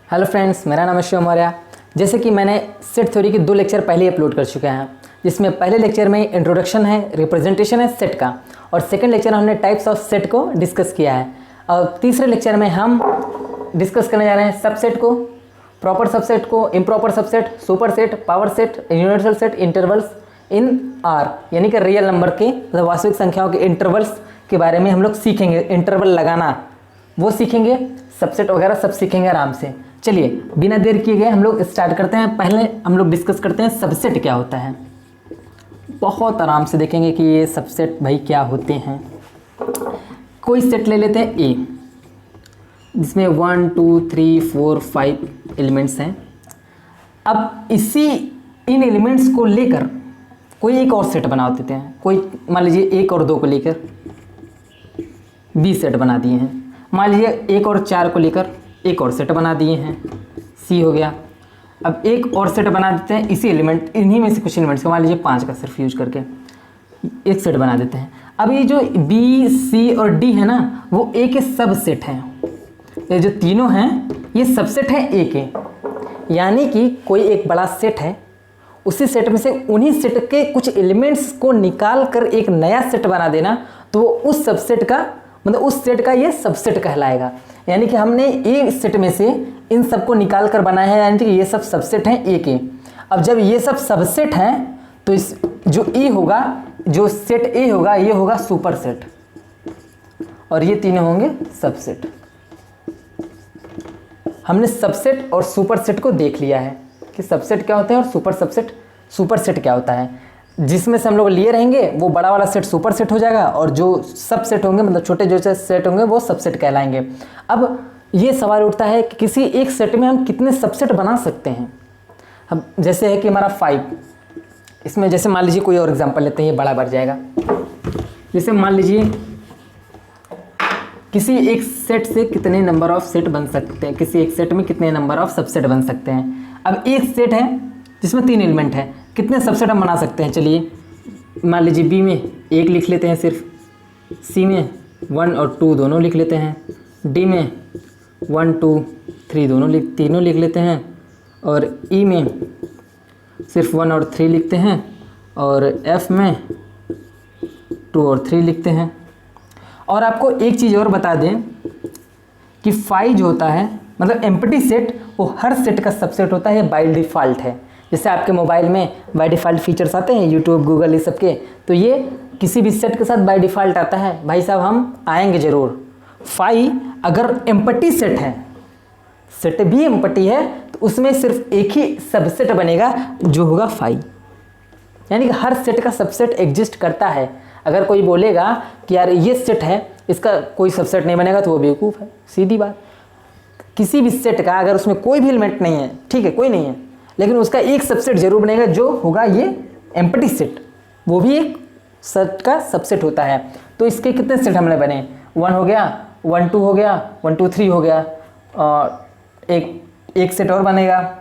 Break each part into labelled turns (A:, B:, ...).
A: Hello friends, मेरा नाम है शिव मौर्य। जैसे कि मैंने सेट थ्योरी के 2 लेक्चर पहले ही अपलोड कर चुके हैं, जिसमें पहले लेक्चर में इंट्रोडक्शन है, रिप्रेजेंटेशन है सेट का, और सेकंड लेक्चर में हमने टाइप्स ऑफ सेट को डिस्कस किया है। और तीसरे लेक्चर में हम डिस्कस करने जा रहे हैं सबसेट को, प्रॉपर सबसेट को, improper subset, super set, power set, universal set, intervals in are, यानी कि रियल नंबर के मतलब वास्तविक संख्याओं के इंटरवल्स के बारे में हम लोग सीखेंगे। इंटरवल लगाना वो सीखेंगे, सबसेट वगैरह सब सीखेंगे आराम से। चलिए बिना देर किए गए हम लोग स्टार्ट करते हैं। पहले हम लोग डिस्कस करते हैं सबसेट क्या होता है। बहुत आराम से देखेंगे कि ये सबसेट भाई क्या होते हैं। कोई सेट ले लेते हैं ए, जिसमें 1 2 3 4 5 एलिमेंट्स हैं। अब इन एलिमेंट्स को लेकर कोई एक और सेट बना देते हैं। कोई मान लीजिए 1 और 2 को लेकर बी सेट बना दिए हैं। मान लीजिए 1 और 4 को लेकर एक और सेट बना दिए हैं, सी हो गया। अब एक और सेट बना देते हैं इसी एलिमेंट, इन्हीं में से कुछ एलिमेंट्स को, मान लीजिए 5 का सिर्फ यूज करके एक सेट बना देते हैं। अब ये जो बी सी और डी है ना, वो ए के सब सेट हैं। ये जो तीनों हैं ये सबसेट हैं ए के, यानी कि कोई एक बड़ा सेट है, उसी सेट में से उन्हीं सेट के कुछ एलिमेंट्स को निकाल कर एक नया सेट बना देना, तो उस सबसेट का मतलब उस सेट का ये सबसेट कहलाएगा। यानी कि हमने ए सेट में से इन सबको निकाल कर बनाया है, यानी कि ये सब सबसेट हैं ए के। अब जब ये सब सबसेट हैं तो इस जो ए होगा, जो सेट ए होगा, ये होगा सुपर सेट, और ये तीनों होंगे सबसेट। हमने सबसेट और सुपर सेट को देख लिया है कि सबसेट क्या होते हैं और सुपर सेट क्या होता है। जिसमें से हम लोग लिए रहेंगे वो बड़ा वाला सेट सुपर सेट हो जाएगा, और जो सब सेट होंगे मतलब छोटे जो सेट होंगे वो सबसेट कहलाएंगे। अब ये सवाल उठता है कि किसी एक सेट में हम कितने सबसेट बना सकते हैं। हम जैसे है कि हमारा 5, इसमें जैसे मान लीजिए कोई और एग्जांपल लेते हैं, ये बड़ा बढ़ जाएगा। जैसे मान लीजिए किसी एक सेट से कितने नंबर ऑफ सेट बन सकते हैं, किसी एक सेट में कितने नंबर ऑफ सबसेट बन सकते हैं। अब एक सेट है जिसमें 3 एलिमेंट है, कितने सबसेट हम बना सकते हैं। चलिए मान लीजिए बी में 1 लिख लेते हैं सिर्फ, सी में 1 और 2 दोनों लिख लेते हैं, डी में 1 2 3 तीनों लिख लेते हैं, और ई में सिर्फ 1 और 3 लिखते हैं, और एफ में 2 और 3 लिखते हैं। और आपको एक चीज़ और बता दें कि 5 जो होता है मतलब एम्प्टी सेट, वो हर सेट का सबसेट होता है, बाय डिफ़ॉल्ट है। जैसे आपके मोबाइल में बाय डिफ़ॉल्ट फीचर्स आते हैं, यूट्यूब, गूगल, ये सब के, तो ये किसी भी सेट के साथ बाय डिफ़ॉल्ट आता है। भाई साहब हम आएंगे ज़रूर। 5 अगर एम्प्टी सेट है, सेट भी एम्प्टी है, तो उसमें सिर्फ एक ही सबसेट बनेगा जो होगा 5, यानी कि हर सेट का सबसेट एग्जिस्ट करता है। अगर कोई बोलेगा कि यार ये सेट है, इसका कोई सबसेट नहीं बनेगा, तो वो बेवकूफ़ है, सीधी बात। किसी भी सेट का अगर उसमें कोई भी एलिमेंट नहीं है, ठीक है, कोई नहीं है, लेकिन उसका एक सबसेट जरूर बनेगा जो होगा ये एम्प्टी सेट, वो भी एक सेट का सबसेट होता है। तो इसके कितने सेट हमने बने, 1 हो गया, 1 2 हो गया, 1 2 3 हो गया, और एक सेट और बनेगा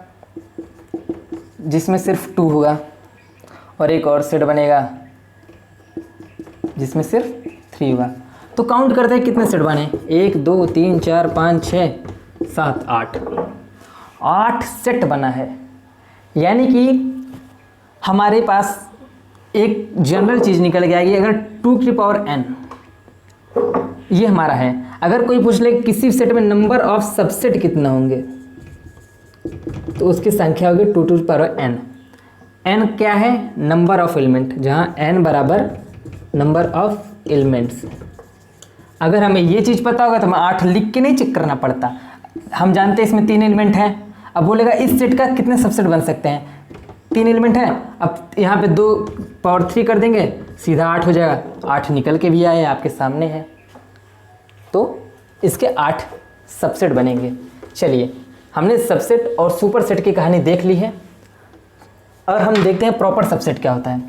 A: जिसमें सिर्फ 2 होगा, और एक और सेट बनेगा जिसमें सिर्फ 3 होगा। तो काउंट करते हैं कितने सेट बने, 1 2 3 4 5 6 7 8 सेट बना है। यानी कि हमारे पास एक जनरल चीज़ निकल के आएगी। अगर 2 की पावर n ये हमारा है, अगर कोई पूछ ले किसी सेट में नंबर ऑफ सबसेट कितना होंगे, तो उसकी संख्या होगी 2 की पावर n। n क्या है, नंबर ऑफ एलिमेंट, जहाँ n बराबर नंबर ऑफ एलिमेंट्स। अगर हमें ये चीज़ पता होगा तो हमें 8 लिख के नहीं चेक करना पड़ता। हम जानते हैं इसमें 3 एलिमेंट हैं। अब बोलेगा इस सेट का कितने सबसेट बन सकते हैं, 3 एलिमेंट हैं। अब यहाँ पे 2 पावर 3 कर देंगे, सीधा 8 हो जाएगा। 8 निकल के भी आए, आपके सामने है, तो इसके 8 सबसेट बनेंगे। चलिए हमने सबसेट और सुपर सेट की कहानी देख ली है, और हम देखते हैं प्रॉपर सबसेट क्या होता है।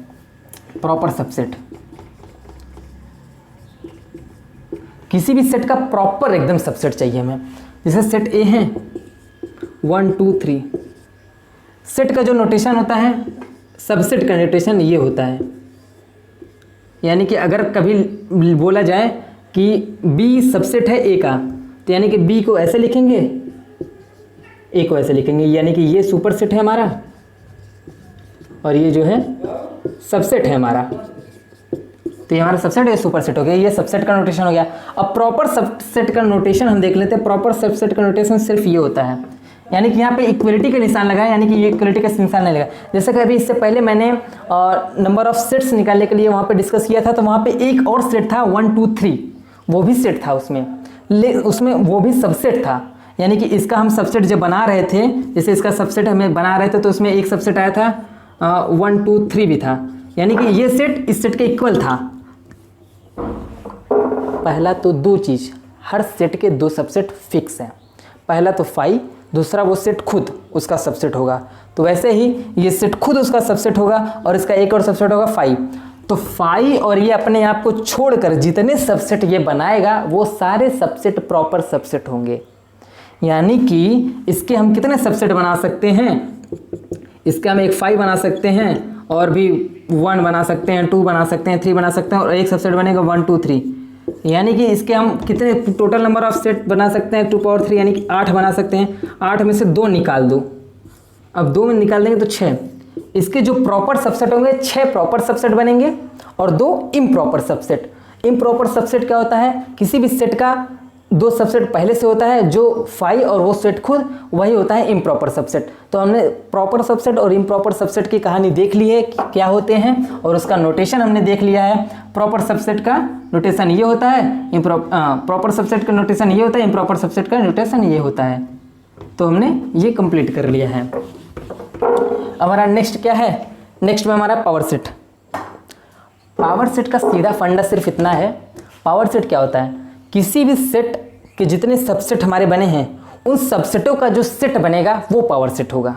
A: प्रॉपर सबसेट किसी भी सेट का प्रॉपर एकदम सबसेट चाहिए हमें। जैसे सेट ए है 1 2 3, सेट का जो नोटेशन होता है, सबसेट का नोटेशन ये होता है। यानी कि अगर कभी बोला जाए कि बी सबसेट है ए का, तो यानी कि बी को ऐसे लिखेंगे ए को ऐसे लिखेंगे, यानी कि ये सुपर सेट है हमारा और ये जो है सबसेट है हमारा। तो ये हमारा सबसेट है, सुपर सेट हो गया, ये सबसेट का नोटेशन हो गया। अब प्रॉपर सबसेट का नोटेशन हम देख लेते हैं। प्रॉपर सबसेट का नोटेशन सिर्फ ये होता है, यानी कि यहाँ पे इक्वलिटी का निशान लगा है, यानी कि ये इक्वलिटी का निशान नहीं लगा। जैसे कि अभी इससे पहले मैंने नंबर ऑफ सेट्स निकालने के लिए वहाँ पे डिस्कस किया था, तो वहाँ पे एक और सेट था 1 2 3, वो भी सेट था उसमें वो भी सबसेट था। यानी कि इसका हम सबसेट जब बना रहे थे, जैसे इसका सबसेट हमें बना रहे थे, तो उसमें एक सबसेट आया था 1 2 3 भी था, यानी कि ये सेट इस सेट के इक्वल था। पहला तो दो चीज़, हर सेट के दो सबसेट फिक्स हैं। पहला तो फाई, दूसरा वो सेट खुद उसका सबसेट होगा। तो वैसे ही ये सेट खुद उसका सबसेट होगा और इसका एक और सबसेट होगा फाई। तो फाई और ये अपने आप को छोड़कर जितने सबसेट ये बनाएगा वो सारे सबसेट प्रॉपर सबसेट होंगे। यानी कि इसके हम कितने सबसेट बना सकते हैं, इसका हम एक फाई बना सकते हैं और भी 1 बना सकते हैं, 2 बना सकते हैं, 3 बना सकते हैं और एक सबसेट बनेगा 1 2 3। यानी कि इसके हम कितने टोटल नंबर ऑफ सेट बना सकते हैं 2 पावर 3, यानी कि 8 बना सकते हैं। 8 में से 2 निकाल दो, अब 2 में निकाल देंगे तो 6। इसके जो प्रॉपर सबसेट होंगे 6 प्रॉपर सबसेट बनेंगे और 2 इम्प्रॉपर सबसेट। इम्प्रॉपर सबसेट क्या होता है, किसी भी सेट का 2 सबसेट पहले से होता है, जो फाई और वो सेट खुद, वही होता है इम्प्रॉपर सबसेट। तो हमने प्रॉपर सबसेट और इम्प्रॉपर सबसेट की कहानी देख ली है कि क्या होते हैं और उसका नोटेशन हमने देख लिया है। प्रॉपर सबसेट का नोटेशन ये होता है, प्रॉपर सबसेट का नोटेशन ये होता है, इम्प्रॉपर सबसेट का नोटेशन ये होता है। तो हमने ये कंप्लीट कर लिया है। हमारा नेक्स्ट क्या है, नेक्स्ट में हमारा पावर सेट। पावर सेट का सीधा फंडा सिर्फ इतना है। पावर सेट क्या होता है, किसी भी सेट के जितने सबसेट हमारे बने हैं उन सबसेटों का जो सेट बनेगा वो पावर सेट होगा।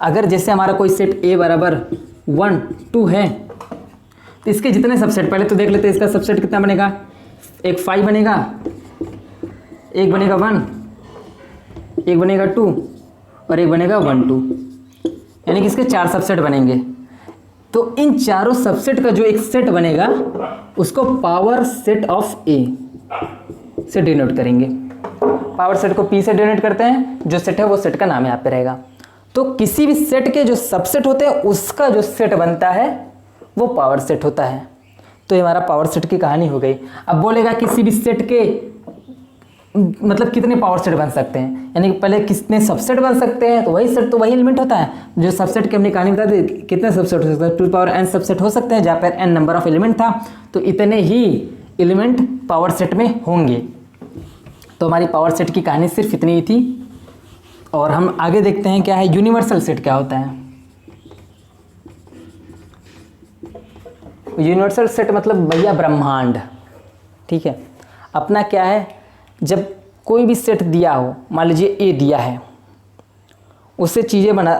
A: अगर जैसे हमारा कोई सेट A बराबर 1 2 है, तो इसके जितने सबसेट, पहले तो देख लेते हैं इसका सबसेट कितना बनेगा। एक 5 बनेगा, एक बनेगा 1, एक बनेगा 2 और एक बनेगा 1 2, यानी कि इसके 4 सबसेट बनेंगे। तो इन चारों सबसेट का जो एक सेट बनेगा उसको पावर सेट ऑफ ए से डिनोट करेंगे। पावर सेट को P से डिनोट करते हैं, जो सेट है वो सेट का नाम यहाँ पे रहेगा। तो किसी भी सेट के जो सबसेट होते हैं उसका जो सेट बनता है वो पावर सेट होता है। तो ये हमारा पावर सेट की कहानी हो गई। अब बोलेगा किसी भी सेट के मतलब कितने पावर सेट बन सकते हैं, यानी कि पहले कितने सबसेट बन सकते हैं, तो वही सेट तो वही एलिमेंट होता है जो सबसेट की हमने कहानी बता दी। कितने सबसेट हो सकते हैं, 2 पावर n सबसेट हो सकते हैं, जहाँ पर n नंबर ऑफ एलिमेंट था, तो इतने ही एलिमेंट पावर सेट में होंगे। तो हमारी पावर सेट की कहानी सिर्फ इतनी ही थी। और हम आगे देखते हैं क्या है यूनिवर्सल सेट क्या होता है। यूनिवर्सल सेट मतलब भैया ब्रह्मांड, ठीक है। अपना क्या है, जब कोई भी सेट दिया हो, मान लीजिए A दिया है, उससे चीज़ें बना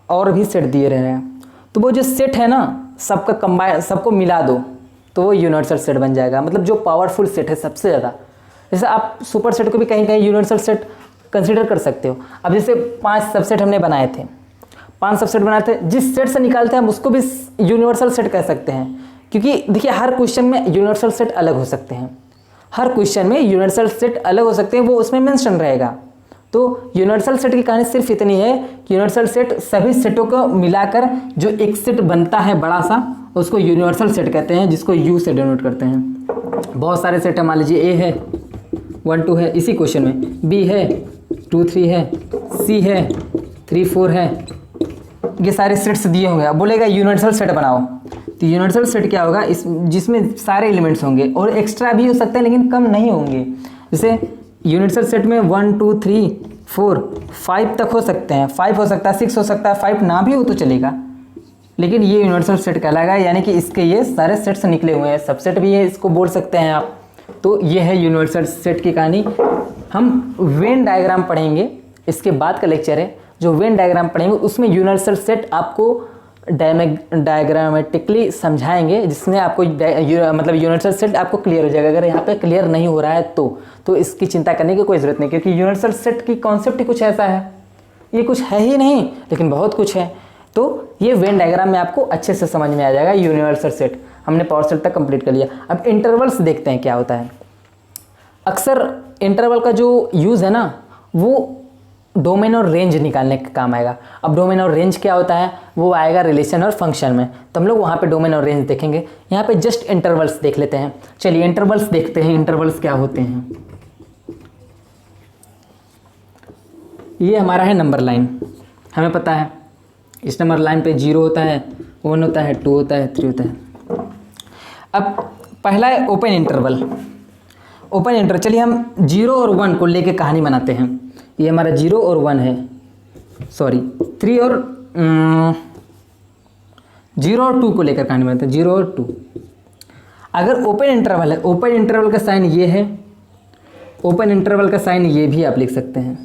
A: और भी सेट दिए रहे हैं, तो वो जो सेट है ना सबका कंबाइन, सबको मिला दो तो वो यूनिवर्सल सेट बन जाएगा। मतलब जो पावरफुल सेट है सबसे ज़्यादा। जैसे आप सुपर सेट को भी कहीं कहीं यूनिवर्सल सेट कंसीडर कर सकते हो। अब जैसे 5 सबसेट हमने बनाए थे, 5 सबसेट बनाए थे, जिस सेट से निकालते हैं हम उसको भी यूनिवर्सल सेट कह सकते हैं। क्योंकि देखिए हर क्वेश्चन में यूनिवर्सल सेट अलग हो सकते हैं, हर क्वेश्चन में यूनिवर्सल सेट अलग हो सकते हैं, वो उसमें मेंशन रहेगा। तो यूनिवर्सल सेट की कहानी सिर्फ इतनी है कि यूनिवर्सल सेट सभी सेटों को मिलाकर जो एक सेट बनता है बड़ा सा, उसको यूनिवर्सल सेट कहते हैं, जिसको यू से डिनोट करते हैं। बहुत सारे सेट है, मान लीजिए ए है 1 2 है इसी क्वेश्चन में, बी है 2 3 है, सी है 3 4 है, ये सारे सेट्स दिए होंगे। अब बोलेगा यूनिवर्सल सेट बनाओ, तो यूनिवर्सल सेट क्या होगा, इस जिसमें सारे एलिमेंट्स होंगे और एक्स्ट्रा भी हो सकते हैं लेकिन कम नहीं होंगे। जैसे यूनिवर्सल सेट में 1 2 3 4 5 तक हो सकते हैं, 5 हो सकता है, 6 हो सकता है, 5 ना भी हो तो चलेगा, लेकिन ये यूनिवर्सल सेट कहलाएगा। यानी कि इसके ये सारे सेट्स निकले हुए हैं, सबसेट भी है, इसको बोल सकते हैं आप। तो ये है यूनिवर्सल सेट की कहानी। हम वेन डायग्राम पढ़ेंगे, इसके बाद का लेक्चर है जो वेन डायग्राम पढ़ेंगे, उसमें यूनिवर्सल सेट आपको डायग्रामेटिकली समझाएंगे, जिसमें आपको मतलब यूनिवर्सल सेट आपको क्लियर हो जाएगा। अगर यहाँ पे क्लियर नहीं हो रहा है तो इसकी चिंता करने की कोई ज़रूरत नहीं, क्योंकि यूनिवर्सल सेट की कॉन्सेप्ट ही कुछ ऐसा है, ये कुछ है ही नहीं लेकिन बहुत कुछ है। तो ये वेन डायग्राम में आपको अच्छे से समझ में आ जाएगा यूनिवर्सल सेट। हमने पावर सेट तक कंप्लीट कर लिया। अब इंटरवल्स देखते हैं क्या होता है। अक्सर इंटरवल का जो यूज़ है ना, वो डोमेन और रेंज निकालने का काम आएगा। अब डोमेन और रेंज क्या होता है, वो आएगा रिलेशन और फंक्शन में, तो हम लोग वहाँ पे डोमेन और रेंज देखेंगे। यहाँ पे जस्ट इंटरवल्स देख लेते हैं। चलिए इंटरवल्स देखते हैं, इंटरवल्स क्या होते हैं। ये हमारा है नंबर लाइन, हमें पता है इस नंबर लाइन पे 0 होता है, 1 होता है, 2 होता है, 3 होता है। अब पहला है ओपन इंटरवल। ओपन इंटरवल, चलिए हम 0 और 1 को लेके कहानी बनाते हैं। ये हमारा 0 और 1 है, सॉरी 3 और 0 और 2 को लेकर कहानी बनाते हैं, 0 और 2। अगर ओपन इंटरवल है, ओपन इंटरवल का साइन ये है, ओपन इंटरवल का साइन ये भी आप लिख सकते हैं।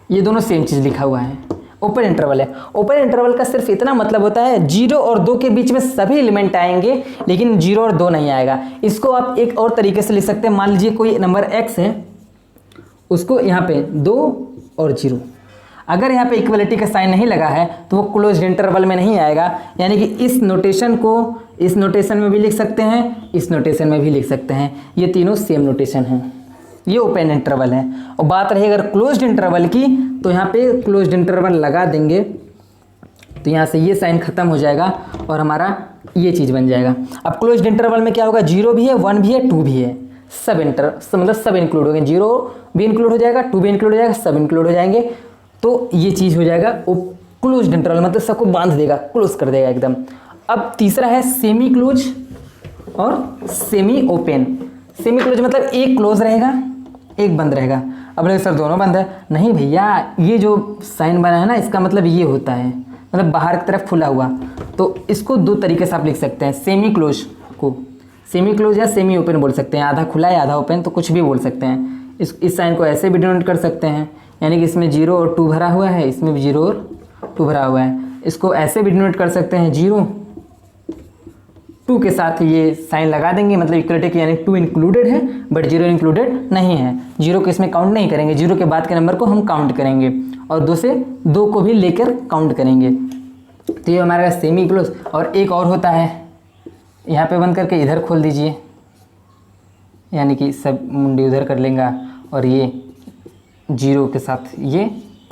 A: ये दोनों सेम चीज़ लिखा हुआ है, ओपन इंटरवल है। ओपन इंटरवल का सिर्फ इतना मतलब होता है 0 और 2 के बीच में सभी एलिमेंट आएंगे, लेकिन 0 और 2 नहीं आएगा। इसको आप एक और तरीके से लिख सकते हैं। मान लीजिए कोई नंबर x है, उसको यहाँ पे 2 और 0, अगर यहाँ पे इक्वलिटी का साइन नहीं लगा है तो वो क्लोज्ड इंटरवल में नहीं आएगा। यानी कि इस नोटेशन को इस नोटेशन में भी लिख सकते हैं, इस नोटेशन में भी लिख सकते हैं, ये तीनों सेम नोटेशन हैं। ये ओपन इंटरवल है। और बात रही अगर क्लोज्ड इंटरवल की, तो यहाँ पे क्लोज्ड इंटरवल लगा देंगे तो यहाँ से ये साइन खत्म हो जाएगा और हमारा ये चीज़ बन जाएगा। अब क्लोज्ड इंटरवल में क्या होगा, 0 भी है, 1 भी है, 2 भी है, मतलब सब इंक्लूड हो गए। 0 भी इंक्लूड हो जाएगा, 2 भी इंक्लूड हो जाएगा, सब इंक्लूड हो जाएंगे। तो ये चीज़ हो जाएगा क्लोज्ड इंटरवल, मतलब सबको बांध देगा, क्लोज कर देगा एकदम। अब तीसरा है सेमी क्लोज और सेमी ओपन। सेमी क्लोज मतलब एक क्लोज रहेगा, एक बंद रहेगा। अब बोले सर दोनों बंद है, नहीं भैया, ये जो साइन बना है ना, इसका मतलब ये होता है, मतलब बाहर की तरफ खुला हुआ। तो इसको दो तरीके से आप लिख सकते हैं। सेमी क्लोज को सेमी क्लोज या सेमी ओपन बोल सकते हैं, आधा खुला है आधा ओपन, तो कुछ भी बोल सकते हैं। इस साइन को ऐसे भी डिनोट कर सकते हैं, यानी कि इसमें 0 और 2 भरा हुआ है, इसमें भी 0 और 2 भरा हुआ है। इसको ऐसे भी डिनोट कर सकते हैं, 0 2 के साथ ये साइन लगा देंगे, मतलब इक्वलिटी की, यानी 2 इंक्लूडेड है बट 0 इंक्लूडेड नहीं है। 0 को इसमें काउंट नहीं करेंगे, 0 के बाद के नंबर को हम काउंट करेंगे और 2 से 2 को भी लेकर काउंट करेंगे। तो ये हमारा सेमी क्लोज। और एक और होता है, यहाँ पे बंद करके इधर खोल दीजिए, यानी कि सब मुंडी उधर कर लेंगे और ये 0 के साथ ये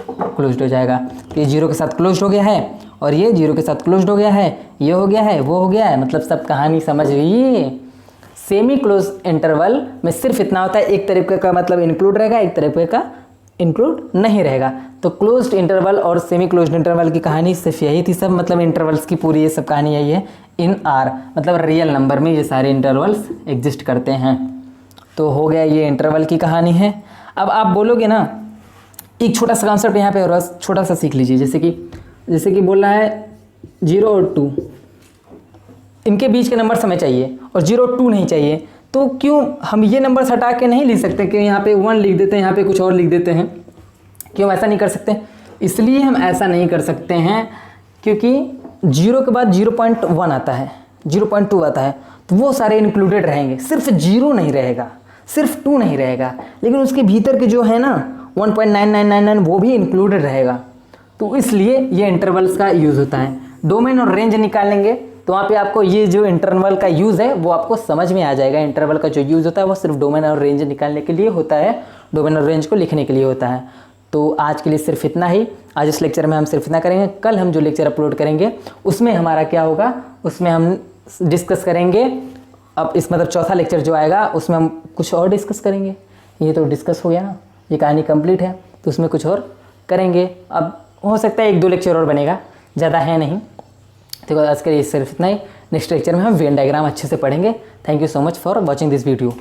A: क्लोज्ड हो जाएगा। तो ये 0 के साथ क्लोज्ड हो गया है और ये 0 के साथ क्लोज्ड हो गया है, ये हो गया है, वो हो गया है, मतलब सब कहानी समझ गई। सेमी क्लोज इंटरवल में सिर्फ इतना होता है, एक तरीके का मतलब इंक्लूड रहेगा, एक तरीके का इंक्लूड नहीं रहेगा। तो क्लोज्ड इंटरवल और सेमी क्लोज्ड इंटरवल की कहानी सिर्फ यही थी सब, मतलब इंटरवल्स की पूरी ये सब कहानी यही है। इन आर मतलब रियल नंबर में ये सारे इंटरवल्स एग्जिस्ट करते हैं। तो हो गया, ये इंटरवल की कहानी है। अब आप बोलोगे ना, एक छोटा सा कॉन्सेप्ट यहाँ पे और छोटा सा सीख लीजिए। जैसे कि बोल रहा है 0 और 2, इनके बीच के नंबर हमें चाहिए और 0 और 2 नहीं चाहिए, तो क्यों हम ये नंबर हटा के नहीं लिख सकते कि यहाँ पे 1 लिख देते हैं, यहाँ पे कुछ और लिख देते हैं? क्यों ऐसा नहीं कर सकते? इसलिए हम ऐसा नहीं कर सकते हैं क्योंकि 0 के बाद 0.1 आता है, 0.2 आता है, तो वो सारे इंक्लूडेड रहेंगे, सिर्फ 0 नहीं रहेगा, सिर्फ 2 नहीं रहेगा, लेकिन उसके भीतर के जो है ना 1.9999 वो भी इंक्लूडेड रहेगा। तो इसलिए ये इंटरवल्स का यूज़ होता है। डोमेन और रेंज निकालेंगे तो वहाँ पे आपको ये जो इंटरवल का यूज़ है वो आपको समझ में आ जाएगा। इंटरवल का जो यूज़ होता है वो सिर्फ डोमेन और रेंज निकालने के लिए होता है, डोमेन और रेंज को लिखने के लिए होता है। तो आज के लिए सिर्फ इतना ही। आज इस लेक्चर में हम सिर्फ इतना करेंगे। कल हम जो लेक्चर अपलोड करेंगे उसमें हमारा क्या होगा, उसमें हम डिस्कस करेंगे। अब इस मतलब चौथा लेक्चर जो आएगा उसमें हम कुछ और डिस्कस करेंगे। ये तो डिस्कस हो गया ना, ये कहानी कंप्लीट है, तो उसमें कुछ और करेंगे। अब हो सकता है 1-2 लेक्चर और बनेगा, ज़्यादा है नहीं। तो आज के लिए सिर्फ इतना ही। नेक्स्ट लेक्चर में हम वेन डायग्राम अच्छे से पढ़ेंगे। Thank you so much for watching this video.